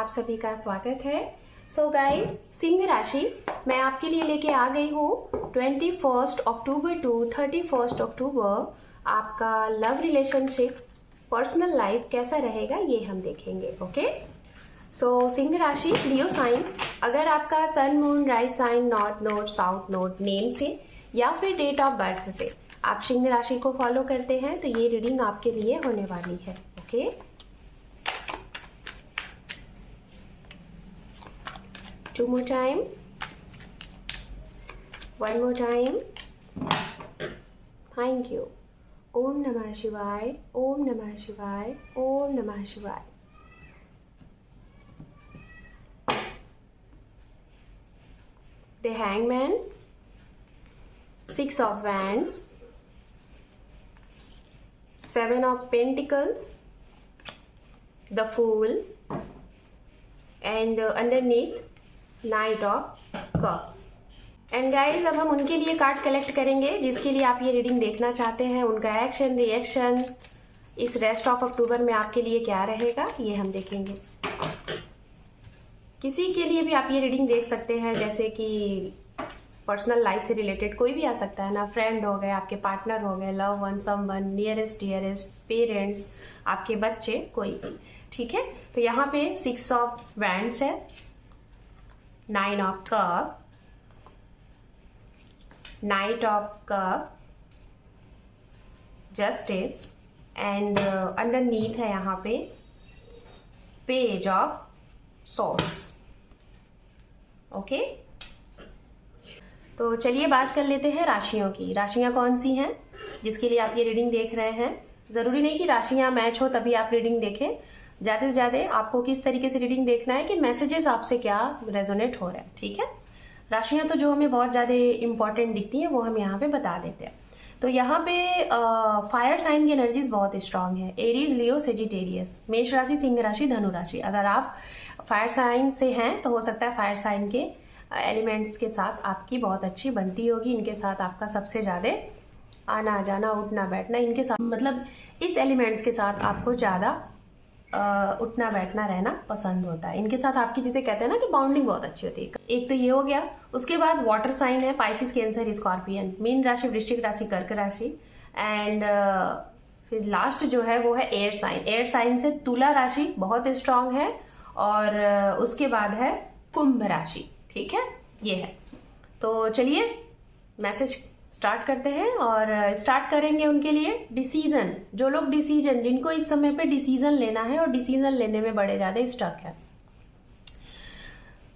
आप सभी का स्वागत है। सो गाइस, सिंह राशि मैं आपके लिए लेके आ गई हूँ 21 अक्टूबर टू 31 अक्टूबर। आपका लव रिलेशनशिप, पर्सनल लाइफ कैसा रहेगा ये हम देखेंगे। ओके, सो सिंह राशि, लियो साइन। अगर आपका sun, moon, rise sign north node, south node name से या फिर डेट ऑफ बर्थ से आप सिंह राशि को फॉलो करते हैं तो ये रीडिंग आपके लिए होने वाली है। Okay, two more time, one more time. Thank you. Om Namah Shivaya, Om Namah Shivaya, Om Namah Shivaya. The Hangman, Six of Wands, Seven of Pentacles, the Fool, and underneath night of cup. And guys, अब हम उनके लिए card collect करेंगे जिसके लिए आप ये reading देखना चाहते हैं। उनका एक्शन रिएक्शन इस रेस्ट ऑफ अक्टूबर में आपके लिए क्या रहेगा ये हम देखेंगे। किसी के लिए भी आप ये रीडिंग देख सकते हैं, जैसे कि पर्सनल लाइफ से रिलेटेड कोई भी आ सकता है ना, फ्रेंड हो गए, आपके पार्टनर हो गए, love one, someone, nearest dearest, parents, आपके बच्चे, कोई भी। ठीक है, तो यहाँ पे 6 ऑफ वैंड्स है, 9 of cup, Knight of cup, Justice, and underneath है यहाँ पे Page of Swords। ओके, तो चलिए बात कर लेते हैं राशियों की। राशियां कौन सी हैं जिसके लिए आप ये रीडिंग देख रहे हैं। जरूरी नहीं कि राशियां मैच हो तभी आप रीडिंग देखें। ज्यादा से ज्यादा आपको किस तरीके से रीडिंग देखना है कि मैसेजेस आपसे क्या रेजोनेट हो रहा है। ठीक है, राशियां तो जो हमें बहुत ज्यादा इंपॉर्टेंट दिखती हैं वो हम यहाँ पे बता देते हैं। तो यहाँ पे फायर साइन की एनर्जीज बहुत स्ट्रांग है। एरीज, लियो, सेजिटेरियस, मेष राशि, सिंह राशि, धनु राशि। अगर आप फायर साइन से हैं तो हो सकता है फायर साइन के एलिमेंट्स के साथ आपकी बहुत अच्छी बनती होगी। इनके साथ आपका सबसे ज्यादा आना जाना, उठना बैठना, इनके साथ मतलब इस एलिमेंट्स के साथ आपको ज्यादा उठना बैठना रहना पसंद होता है। इनके साथ आपकी जिसे कहते हैं ना कि बाउंडिंग बहुत अच्छी होती है। एक तो ये हो गया। उसके बाद वाटर साइन है, पाइसिस, कैंसर, स्कॉर्पियन, मीन राशि, वृश्चिक राशि, कर्क राशि, एंड फिर लास्ट जो है वो है एयर साइन। एयर साइन से तुला राशि बहुत स्ट्रांग है, और उसके बाद है कुंभ राशि। ठीक है, ये है। तो चलिए मैसेज स्टार्ट करते हैं, और स्टार्ट करेंगे उनके लिए डिसीजन। जो लोग डिसीजन, जिनको इस समय पे डिसीजन लेना है और डिसीजन लेने में बड़े ज्यादा स्टक है।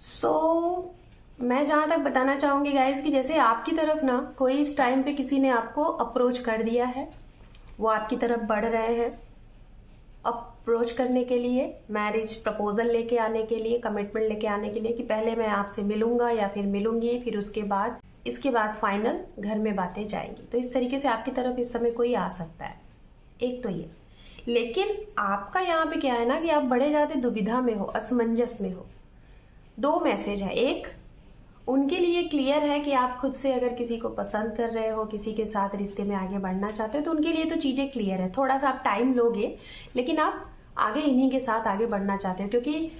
सो मैं जहां तक बताना चाहूंगी गाइज कि जैसे आपकी तरफ ना कोई इस टाइम पे किसी ने आपको अप्रोच कर दिया है, वो आपकी तरफ बढ़ रहे हैं अप्रोच करने के लिए, मैरिज प्रपोजल लेके आने के लिए, कमिटमेंट लेके आने के लिए कि पहले मैं आपसे मिलूंगा या फिर मिलूंगी, फिर इसके बाद फाइनल घर में बातें जाएंगी। तो इस तरीके से आपकी तरफ इस समय कोई आ सकता है। एक तो ये, लेकिन आपका यहाँ पे क्या है ना कि आप बड़े ज्यादा दुविधा में हो, असमंजस में हो। 2 मैसेज है। एक, उनके लिए क्लियर है कि आप खुद से अगर किसी को पसंद कर रहे हो, किसी के साथ रिश्ते में आगे बढ़ना चाहते हो, तो उनके लिए तो चीजें क्लियर है। थोड़ा सा आप टाइम लोगे, लेकिन आप आगे इन्हीं के साथ आगे बढ़ना चाहते हो, क्योंकि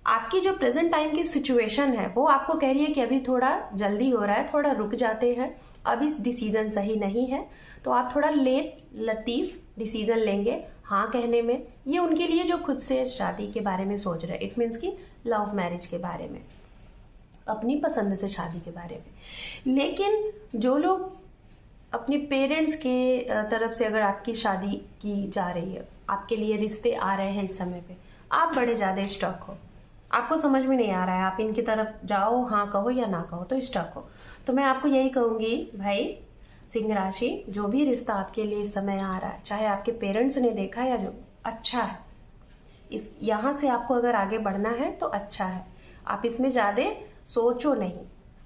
आपकी जो प्रेजेंट टाइम की सिचुएशन है वो आपको कह रही है कि अभी थोड़ा जल्दी हो रहा है, थोड़ा रुक जाते हैं, अभी डिसीजन सही नहीं है, तो आप थोड़ा लतीफ डिसीजन लेंगे हाँ कहने में। ये उनके लिए जो खुद से शादी के बारे में सोच रहे हैं, इट मीन्स की लव मैरिज के बारे में, अपनी पसंद से शादी के बारे में। लेकिन जो लोग अपने पेरेंट्स के तरफ से अगर आपकी शादी की जा रही है, आपके लिए रिश्ते आ रहे हैं इस समय पे, आप बड़े ज्यादा स्टक हो, आपको समझ में नहीं आ रहा है आप इनकी तरफ जाओ, हाँ कहो या ना कहो, तो स्टक हो। तो मैं आपको यही कहूंगी भाई सिंह राशि, जो भी रिश्ता आपके लिए इस समय आ रहा है, चाहे आपके पेरेंट्स ने देखा या जो, अच्छा है। इस यहाँ से आपको अगर आगे बढ़ना है तो अच्छा है। आप इसमें ज्यादा सोचो नहीं,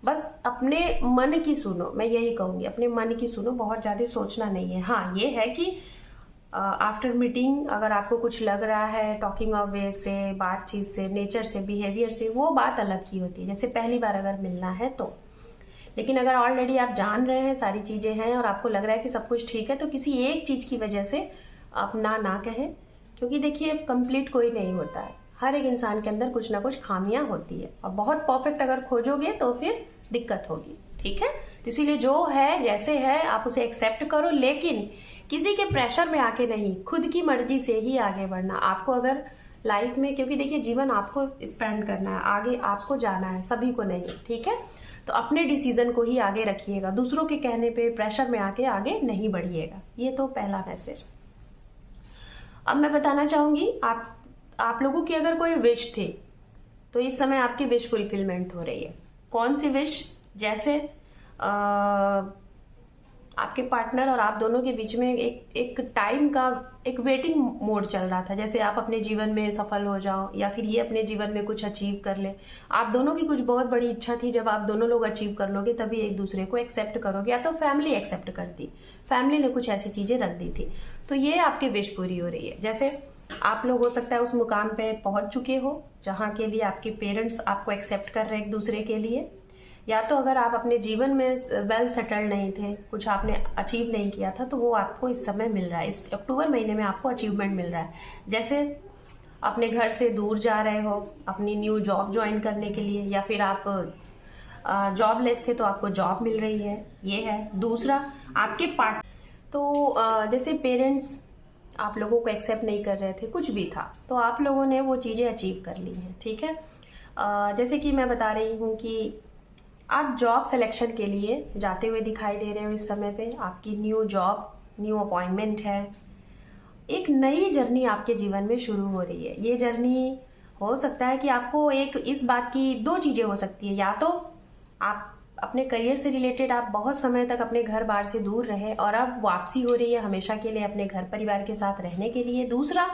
बस अपने मन की सुनो। मैं यही कहूंगी, अपने मन की सुनो, बहुत ज्यादा सोचना नहीं है। हाँ, ये है कि आफ्टर मीटिंग अगर आपको कुछ लग रहा है, टॉकिंग ऑफ वे से, बातचीत से, नेचर से, बिहेवियर से, वो बात अलग की होती है, जैसे पहली बार अगर मिलना है तो। लेकिन अगर ऑलरेडी आप जान रहे हैं, सारी चीजें हैं और आपको लग रहा है कि सब कुछ ठीक है, तो किसी एक चीज की वजह से आप ना कहें, क्योंकि देखिए कंप्लीट कोई नहीं होता है, हर एक इंसान के अंदर कुछ ना कुछ खामियां होती है, और बहुत परफेक्ट अगर खोजोगे तो फिर दिक्कत होगी। ठीक है, तो इसीलिए जो है जैसे है आप उसे एक्सेप्ट करो, लेकिन किसी के प्रेशर में आके नहीं, खुद की मर्जी से ही आगे बढ़ना। आपको अगर लाइफ में, क्योंकि देखिए जीवन आपको स्पेंड करना है, आगे आपको जाना है, सभी को नहीं। ठीक है, तो अपने डिसीजन को ही आगे रखिएगा, दूसरों के कहने पे प्रेशर में आके आगे नहीं बढ़िएगा। ये तो पहला मैसेज। अब मैं बताना चाहूंगी, आप लोगों की अगर कोई विश थी तो इस समय आपकी विश फुलफिलमेंट हो रही है। कौन सी विश? जैसे आपके पार्टनर और आप दोनों के बीच में एक टाइम का एक वेटिंग मोड चल रहा था, जैसे आप अपने जीवन में सफल हो जाओ या फिर ये अपने जीवन में कुछ अचीव कर ले। आप दोनों की कुछ बहुत बड़ी इच्छा थी, जब आप दोनों लोग अचीव कर लोगे तभी एक दूसरे को एक्सेप्ट करोगे, या तो फैमिली एक्सेप्ट करती, फैमिली ने कुछ ऐसी चीजें रख दी थी, तो ये आपकी विश पूरी हो रही है। जैसे आप लोग हो सकता है उस मुकाम पे पहुंच चुके हो जहां के लिए आपके पेरेंट्स आपको एक्सेप्ट कर रहे हैं एक दूसरे के लिए, या तो अगर आप अपने जीवन में वेल सेटल्ड नहीं थे, कुछ आपने अचीव नहीं किया था, तो वो आपको इस समय मिल रहा है। इस अक्टूबर महीने में आपको अचीवमेंट मिल रहा है। जैसे अपने घर से दूर जा रहे हो अपनी न्यू जॉब ज्वाइन करने के लिए, या फिर आप जॉबलेस थे तो आपको जॉब मिल रही है, ये है। दूसरा, आपके पार्ट तो जैसे पेरेंट्स आप लोगों को एक्सेप्ट नहीं कर रहे थे, कुछ भी था, तो आप लोगों ने वो चीजें अचीव कर ली हैं। ठीक है, जैसे कि मैं बता रही हूँ कि आप जॉब सिलेक्शन के लिए जाते हुए दिखाई दे रहे हो इस समय पे। आपकी न्यू जॉब, न्यू अपॉइंटमेंट है, एक नई जर्नी आपके जीवन में शुरू हो रही है। ये जर्नी हो सकता है कि आपको एक इस बात की दो चीजें हो सकती है, या तो आप अपने करियर से रिलेटेड आप बहुत समय तक अपने घर बार से दूर रहे और अब वापसी हो रही है हमेशा के लिए अपने घर परिवार के साथ रहने के लिए। दूसरा,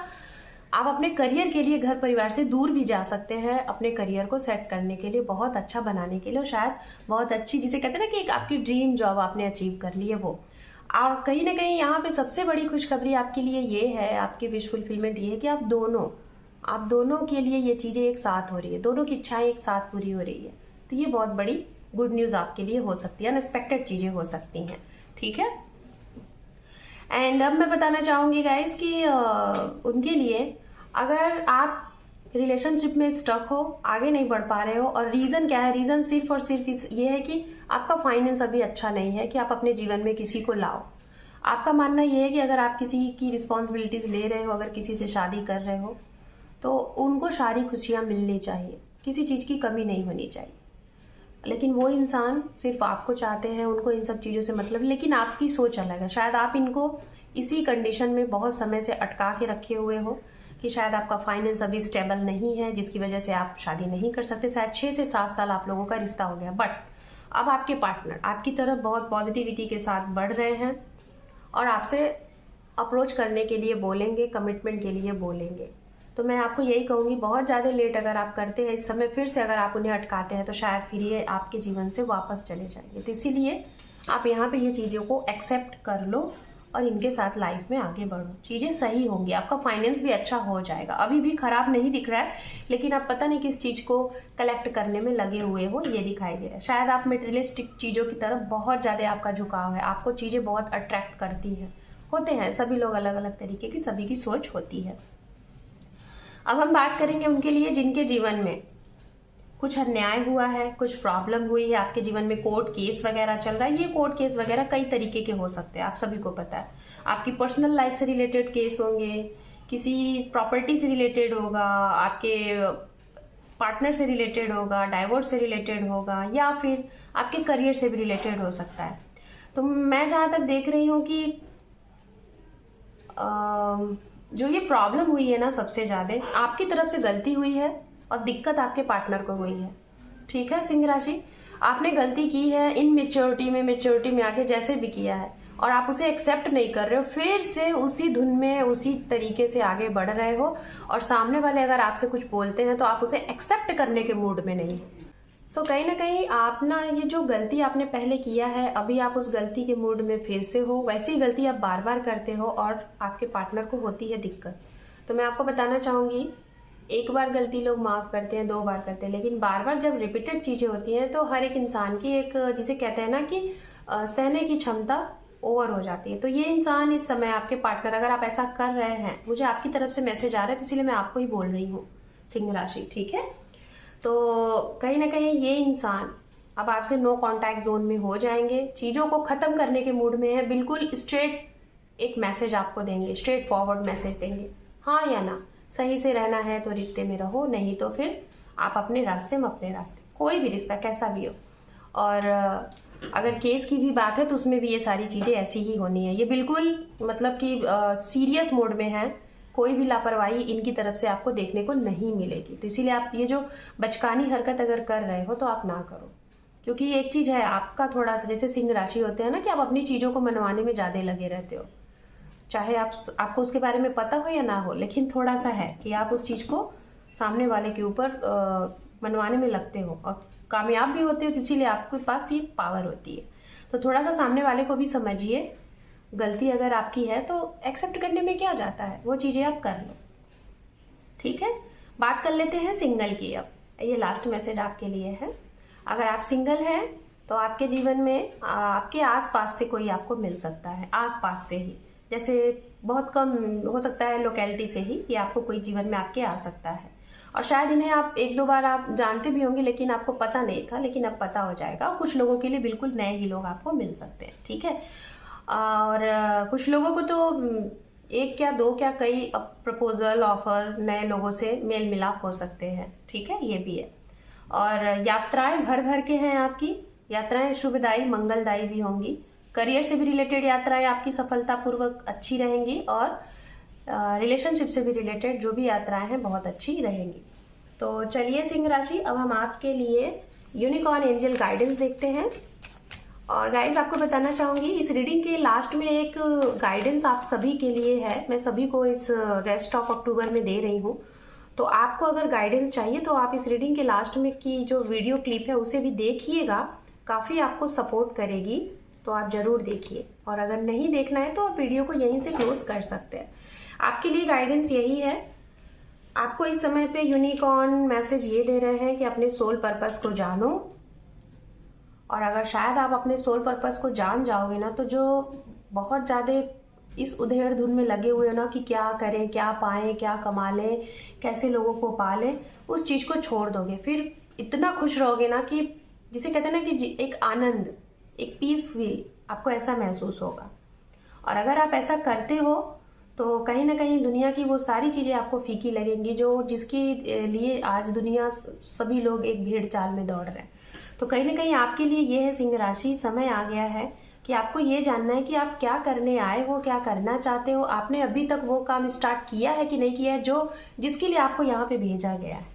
आप अपने करियर के लिए घर परिवार से दूर भी जा सकते हैं, अपने करियर को सेट करने के लिए, बहुत अच्छा बनाने के लिए, और शायद बहुत अच्छी, जिसे कहते हैं ना कि एक आपकी ड्रीम जॉब आपने अचीव कर ली है वो। और कहीं ना कहीं यहाँ पे सबसे बड़ी खुशखबरी आपके लिए ये है, आपकी विश फुलफिलमेंट ये है कि आप दोनों के लिए ये चीजें एक साथ हो रही है, दोनों की इच्छाएं एक साथ पूरी हो रही है। तो ये बहुत बड़ी गुड न्यूज आपके लिए हो सकती है, अनएक्सपेक्टेड चीजें हो सकती हैं। ठीक है, एंड अब मैं बताना चाहूंगी गाइस कि उनके लिए, अगर आप रिलेशनशिप में स्टक हो, आगे नहीं बढ़ पा रहे हो, और रीजन क्या है? रीजन सिर्फ और सिर्फ ये है कि आपका फाइनेंस अभी अच्छा नहीं है कि आप अपने जीवन में किसी को लाओ। आपका मानना यह है कि अगर आप किसी की रिस्पॉन्सिबिलिटीज ले रहे हो, अगर किसी से शादी कर रहे हो, तो उनको सारी खुशियां मिलनी चाहिए, किसी चीज की कमी नहीं होनी चाहिए। लेकिन वो इंसान सिर्फ आपको चाहते हैं, उनको इन सब चीजों से मतलब, लेकिन आपकी सोच अलग है। शायद आप इनको इसी कंडीशन में बहुत समय से अटका के रखे हुए हो कि शायद आपका फाइनेंस अभी स्टेबल नहीं है, जिसकी वजह से आप शादी नहीं कर सकते। शायद 6 से 7 साल आप लोगों का रिश्ता हो गया, बट अब आपके पार्टनर आपकी तरफ बहुत पॉजिटिविटी के साथ बढ़ रहे हैं और आपसे अप्रोच करने के लिए बोलेंगे, कमिटमेंट के लिए बोलेंगे। तो मैं आपको यही कहूंगी, बहुत ज्यादा लेट अगर आप करते हैं इस समय, फिर से अगर आप उन्हें अटकाते हैं, तो शायद फिर ये आपके जीवन से वापस चले जाएंगे। तो इसीलिए आप यहाँ पे ये चीजों को एक्सेप्ट कर लो और इनके साथ लाइफ में आगे बढ़ो, चीजें सही होंगी, आपका फाइनेंस भी अच्छा हो जाएगा। अभी भी खराब नहीं दिख रहा है, लेकिन आप पता नहीं किस चीज को कलेक्ट करने में लगे हुए हो, ये दिखाई दे रहा है। शायद आप मेटेरियलिस्टिक चीजों की तरफ बहुत ज्यादा आपका झुकाव है, आपको चीजें बहुत अट्रैक्ट करती हैं, होते हैं सभी लोग अलग अलग तरीके की, सभी की सोच होती है। अब हम बात करेंगे उनके लिए जिनके जीवन में कुछ अन्याय हुआ है, कुछ प्रॉब्लम हुई है, आपके जीवन में कोर्ट केस वगैरह चल रहा है। ये कोर्ट केस वगैरह कई तरीके के हो सकते हैं, आप सभी को पता है। आपकी पर्सनल लाइफ से रिलेटेड केस होंगे, किसी प्रॉपर्टी से रिलेटेड होगा, आपके पार्टनर से रिलेटेड होगा, डाइवोर्स से रिलेटेड होगा, या फिर आपके करियर से भी रिलेटेड हो सकता है। तो मैं जहां तक देख रही हूँ कि जो ये प्रॉब्लम हुई है ना, सबसे ज्यादा आपकी तरफ से गलती हुई है और दिक्कत आपके पार्टनर को हुई है। ठीक है सिंह राशि, आपने गलती की है, इन मेच्योरिटी में आके जैसे भी किया है, और आप उसे एक्सेप्ट नहीं कर रहे हो, फिर से उसी धुन में उसी तरीके से आगे बढ़ रहे हो, और सामने वाले अगर आपसे कुछ बोलते हैं तो आप उसे एक्सेप्ट करने के मूड में नहीं। सो कहीं ना कहीं आप ना, ये जो गलती आपने पहले किया है, अभी आप उस गलती के मूड में फिर से हो, वैसी गलती आप बार बार करते हो और आपके पार्टनर को होती है दिक्कत। तो मैं आपको बताना चाहूंगी, एक बार गलती लोग माफ करते हैं, 2 बार करते हैं, लेकिन बार बार जब रिपीटेड चीजें होती हैं तो हर एक इंसान की एक, जिसे कहते हैं ना कि सहने की क्षमता ओवर हो जाती है। तो ये इंसान इस समय, आपके पार्टनर, अगर आप ऐसा कर रहे हैं, मुझे आपकी तरफ से मैसेज आ रहा है, तो इसलिए मैं आपको ही बोल रही हूँ, सिंह राशि, ठीक है। तो कहीं ना कहीं ये इंसान अब आपसे नो कांटेक्ट जोन में हो जाएंगे, चीजों को खत्म करने के मूड में है, बिल्कुल स्ट्रेट एक मैसेज आपको देंगे, स्ट्रेट फॉरवर्ड मैसेज देंगे, हाँ या ना, सही से रहना है तो रिश्ते में रहो, नहीं तो फिर आप अपने रास्ते में अपने रास्ते, कोई भी रिश्ता कैसा भी हो। और अगर केस की भी बात है तो उसमें भी ये सारी चीजें ऐसी ही होनी है। ये बिल्कुल मतलब कि सीरियस मोड में है, कोई भी लापरवाही इनकी तरफ से आपको देखने को नहीं मिलेगी। तो इसीलिए आप ये जो बचकानी हरकत अगर कर रहे हो तो आप ना करो, क्योंकि एक चीज है आपका थोड़ा सा, जैसे सिंह राशि होते हैं ना कि आप अपनी चीजों को मनवाने में ज्यादा लगे रहते हो, चाहे आपको उसके बारे में पता हो या ना हो, लेकिन थोड़ा सा है कि आप उस चीज को सामने वाले के ऊपर मनवाने में लगते हो और कामयाब भी होते हो, तो इसीलिए आपके पास ये पावर होती है। तो थोड़ा सा सामने वाले को भी समझिए, गलती अगर आपकी है तो एक्सेप्ट करने में क्या जाता है, वो चीजें आप कर लो, ठीक है। बात कर लेते हैं सिंगल की। अब ये लास्ट मैसेज आपके लिए है। अगर आप सिंगल हैं तो आपके जीवन में आपके आसपास से कोई आपको मिल सकता है, आसपास से ही, जैसे बहुत कम हो सकता है लोकेलिटी से ही ये आपको कोई जीवन में आपके आ सकता है। और शायद इन्हें आप एक दो बार आप जानते भी होंगे लेकिन आपको पता नहीं था, लेकिन अब पता हो जाएगा। कुछ लोगों के लिए बिल्कुल नए ही लोग आपको मिल सकते हैं, ठीक है। और कुछ लोगों को तो एक क्या दो क्या कई प्रपोजल ऑफर नए लोगों से मेल मिलाप हो सकते हैं, ठीक है, ये भी है। और यात्राएं भर भर के हैं आपकी, यात्राएं शुभदायी मंगलदायी भी होंगी। करियर से भी रिलेटेड यात्राएं आपकी सफलतापूर्वक अच्छी रहेंगी और रिलेशनशिप से भी रिलेटेड जो भी यात्राएं हैं बहुत अच्छी रहेंगी। तो चलिए सिंह राशि, अब हम आपके लिए यूनिकॉर्न एंजल गाइडेंस देखते हैं। और गाइज आपको बताना चाहूंगी इस रीडिंग के लास्ट में एक गाइडेंस आप सभी के लिए है, मैं सभी को इस रेस्ट ऑफ अक्टूबर में दे रही हूँ। तो आपको अगर गाइडेंस चाहिए तो आप इस रीडिंग के लास्ट में की जो वीडियो क्लिप है उसे भी देखिएगा, काफी आपको सपोर्ट करेगी, तो आप जरूर देखिए। और अगर नहीं देखना है तो आप वीडियो को यहीं से क्लोज कर सकते हैं। आपके लिए गाइडेंस यही है, आपको इस समय पे यूनिकॉर्न मैसेज ये दे रहे हैं कि अपने सोल पर्पस को जानो। और अगर शायद आप अपने सोल पर्पस को जान जाओगे ना, तो जो बहुत ज्यादा इस उधेड़ धुन में लगे हुए हो ना कि क्या करें, क्या पाएं, क्या कमा लें, कैसे लोगों को पालें, उस चीज को छोड़ दोगे। फिर इतना खुश रहोगे ना कि जिसे कहते हैं ना कि एक आनंद, एक पीस फील आपको ऐसा महसूस होगा। और अगर आप ऐसा करते हो तो कहीं ना कहीं दुनिया की वो सारी चीजें आपको फीकी लगेंगी जो जिसके लिए आज दुनिया सभी लोग एक भीड़ चाल में दौड़ रहे हैं। तो कहीं ना कहीं आपके लिए ये है सिंह राशि, समय आ गया है कि आपको ये जानना है कि आप क्या करने आए हो, क्या करना चाहते हो, आपने अभी तक वो काम स्टार्ट किया है कि नहीं किया है जो जिसके लिए आपको यहाँ पे भेजा गया है।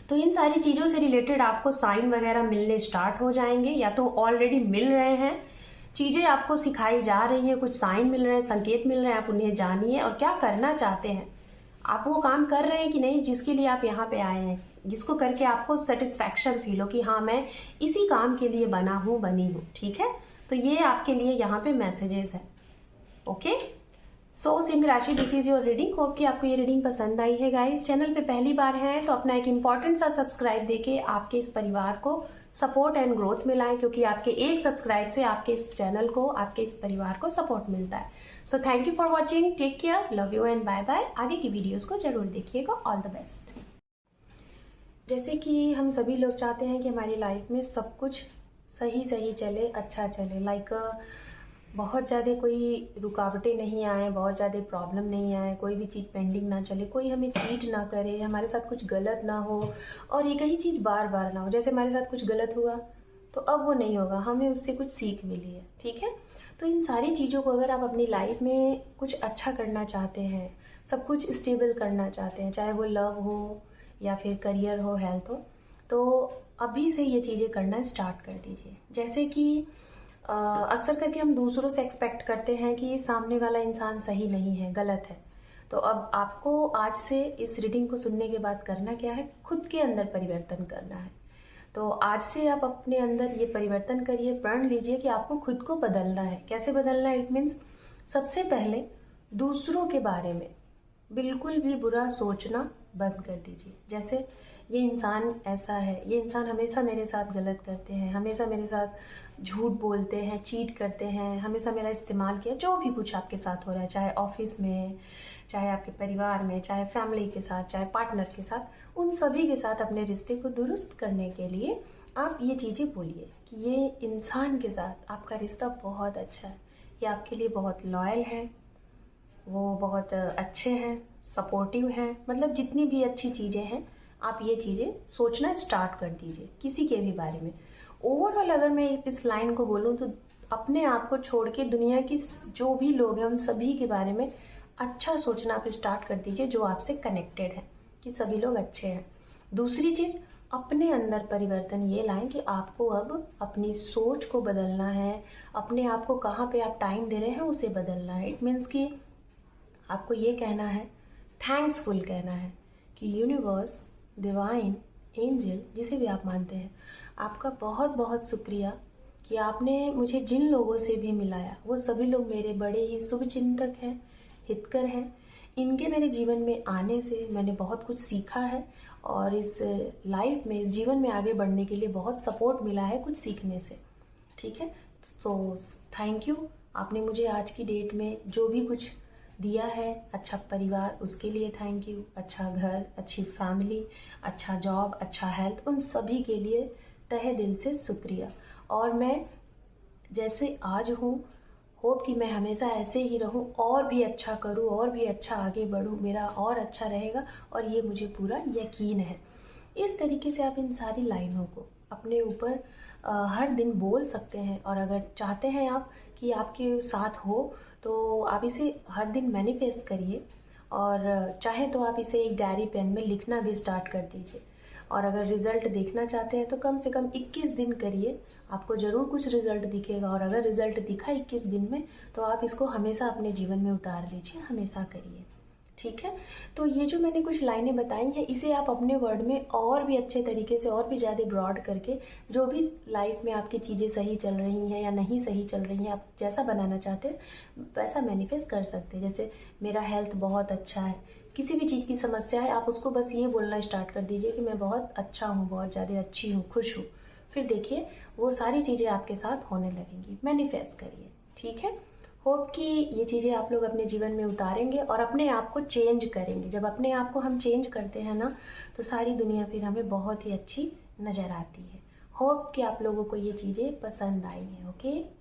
तो इन सारी चीजों से रिलेटेड आपको साइन वगैरह मिलने स्टार्ट हो जाएंगे, या तो ऑलरेडी मिल रहे हैं, चीजें आपको सिखाई जा रही हैं, कुछ साइन मिल रहे हैं, संकेत मिल रहे हैं, आप उन्हें जानिए और क्या करना चाहते हैं, आप वो काम कर रहे हैं कि नहीं जिसके लिए आप यहाँ पे आए हैं, जिसको करके आपको सेटिस्फैक्शन फील हो कि हाँ मैं इसी काम के लिए बना हूँ, बनी हूँ, ठीक है। तो ये आपके लिए यहाँ पे मैसेजेस है। ओके, सो सिंह राशि, this is your reading. Hope कि आपको ये रीडिंग पसंद आई है। गाइस चैनल पे पहली बार है तो अपना एक इम्पॉर्टेंट सा सब्सक्राइब देके आपके इस परिवार को सपोर्ट एंड ग्रोथ में लाएं, क्योंकि आपके एक सब्सक्राइब से आपके इस चैनल को, आपके इस परिवार को सपोर्ट मिलता है। So thank you for watching, take care, love you and bye bye. आगे की वीडियोज को जरूर देखिएगा। All the best. जैसे कि हम सभी लोग चाहते हैं कि हमारी लाइफ में सब कुछ सही सही चले, अच्छा चले, लाइक बहुत ज़्यादा कोई रुकावटें नहीं आए, बहुत ज़्यादा प्रॉब्लम नहीं आए, कोई भी चीज़ पेंडिंग ना चले, कोई हमें चीट ना करे, हमारे साथ कुछ गलत ना हो और एक ही चीज़ बार बार ना हो। जैसे हमारे साथ कुछ गलत हुआ तो अब वो नहीं होगा, हमें उससे कुछ सीख मिली है, ठीक है। तो इन सारी चीज़ों को अगर आप अपनी लाइफ में कुछ अच्छा करना चाहते हैं, सब कुछ स्टेबल करना चाहते हैं, चाहे वो लव हो या फिर करियर हो, हेल्थ हो, तो अभी से ये चीज़ें करना स्टार्ट कर दीजिए। जैसे कि अक्सर करके हम दूसरों से एक्सपेक्ट करते हैं कि सामने वाला इंसान सही नहीं है, गलत है। तो अब आपको आज से इस रीडिंग को सुनने के बाद करना क्या है, खुद के अंदर परिवर्तन करना है। तो आज से आप अपने अंदर ये परिवर्तन करिए, प्रण लीजिए कि आपको खुद को बदलना है। कैसे बदलना है? इट मीन्स सबसे पहले दूसरों के बारे में बिल्कुल भी बुरा सोचना बंद कर दीजिए। जैसे ये इंसान ऐसा है, ये इंसान हमेशा मेरे साथ गलत करते हैं, हमेशा मेरे साथ झूठ बोलते हैं, चीट करते हैं, हमेशा मेरा इस्तेमाल किया। जो भी कुछ आपके साथ हो रहा है, चाहे ऑफिस में, चाहे आपके परिवार में, चाहे फैमिली के साथ, चाहे पार्टनर के साथ, उन सभी के साथ अपने रिश्ते को दुरुस्त करने के लिए आप ये चीज़ें बोलिए कि ये इंसान के साथ आपका रिश्ता बहुत अच्छा है, ये आपके लिए बहुत लॉयल है, वो बहुत अच्छे हैं, सपोर्टिव हैं, मतलब जितनी भी अच्छी चीज़ें हैं आप ये चीज़ें सोचना स्टार्ट कर दीजिए किसी के भी बारे में। ओवरऑल अगर मैं इस लाइन को बोलूँ तो अपने आप को छोड़ के दुनिया की जो भी लोग हैं उन सभी के बारे में अच्छा सोचना आप स्टार्ट कर दीजिए, जो आपसे कनेक्टेड है, कि सभी लोग अच्छे हैं। दूसरी चीज़, अपने अंदर परिवर्तन ये लाएं कि आपको अब अपनी सोच को बदलना है, अपने आप को कहाँ पे आप टाइम दे रहे हैं उसे बदलना है। इट मीन्स कि आपको ये कहना है, थैंक्सफुल कहना है कि यूनिवर्स, डिवाइन, एंजल, जिसे भी आप मानते हैं, आपका बहुत बहुत शुक्रिया कि आपने मुझे जिन लोगों से भी मिलाया वो सभी लोग मेरे बड़े ही शुभचिंतक हैं, हितकर हैं। इनके मेरे जीवन में आने से मैंने बहुत कुछ सीखा है और इस लाइफ में, इस जीवन में आगे बढ़ने के लिए बहुत सपोर्ट मिला है कुछ सीखने से। ठीक है, तो थैंक यू। आपने मुझे आज की डेट में जो भी कुछ दिया है, अच्छा परिवार, उसके लिए थैंक यू, अच्छा घर, अच्छी फैमिली, अच्छा जॉब, अच्छा हेल्थ, उन सभी के लिए तहे दिल से शुक्रिया। और मैं जैसे आज हूँ, होप कि मैं हमेशा ऐसे ही रहूँ, और भी अच्छा करूँ, और भी अच्छा आगे बढ़ूँ, मेरा और अच्छा रहेगा, और ये मुझे पूरा यकीन है। इस तरीके से आप इन सारी लाइनों को अपने ऊपर हर दिन बोल सकते हैं। और अगर चाहते हैं आप कि आपके साथ हो तो आप इसे हर दिन मैनिफेस्ट करिए, और चाहे तो आप इसे एक डायरी पेन में लिखना भी स्टार्ट कर दीजिए। और अगर रिज़ल्ट देखना चाहते हैं तो कम से कम 21 दिन करिए, आपको ज़रूर कुछ रिज़ल्ट दिखेगा। और अगर रिज़ल्ट दिखा 21 दिन में तो आप इसको हमेशा अपने जीवन में उतार लीजिए, हमेशा करिए। ठीक है, तो ये जो मैंने कुछ लाइनें बताई हैं, इसे आप अपने वर्ड में और भी अच्छे तरीके से, और भी ज़्यादा ब्रॉड करके, जो भी लाइफ में आपकी चीज़ें सही चल रही हैं या नहीं सही चल रही हैं, आप जैसा बनाना चाहते हैं वैसा मैनिफेस्ट कर सकते हैं। जैसे मेरा हेल्थ बहुत अच्छा है, किसी भी चीज़ की समस्या है, आप उसको बस ये बोलना स्टार्ट कर दीजिए कि मैं बहुत अच्छा हूँ, बहुत ज़्यादा अच्छी हूँ, खुश हूँ। फिर देखिए वो सारी चीज़ें आपके साथ होने लगेंगी। मैनिफेस्ट करिए। ठीक है, होप कि ये चीज़ें आप लोग अपने जीवन में उतारेंगे और अपने आप को चेंज करेंगे। जब अपने आप को हम चेंज करते हैं ना, तो सारी दुनिया फिर हमें बहुत ही अच्छी नज़र आती है। होप कि आप लोगों को ये चीज़ें पसंद आई हैं। ओके।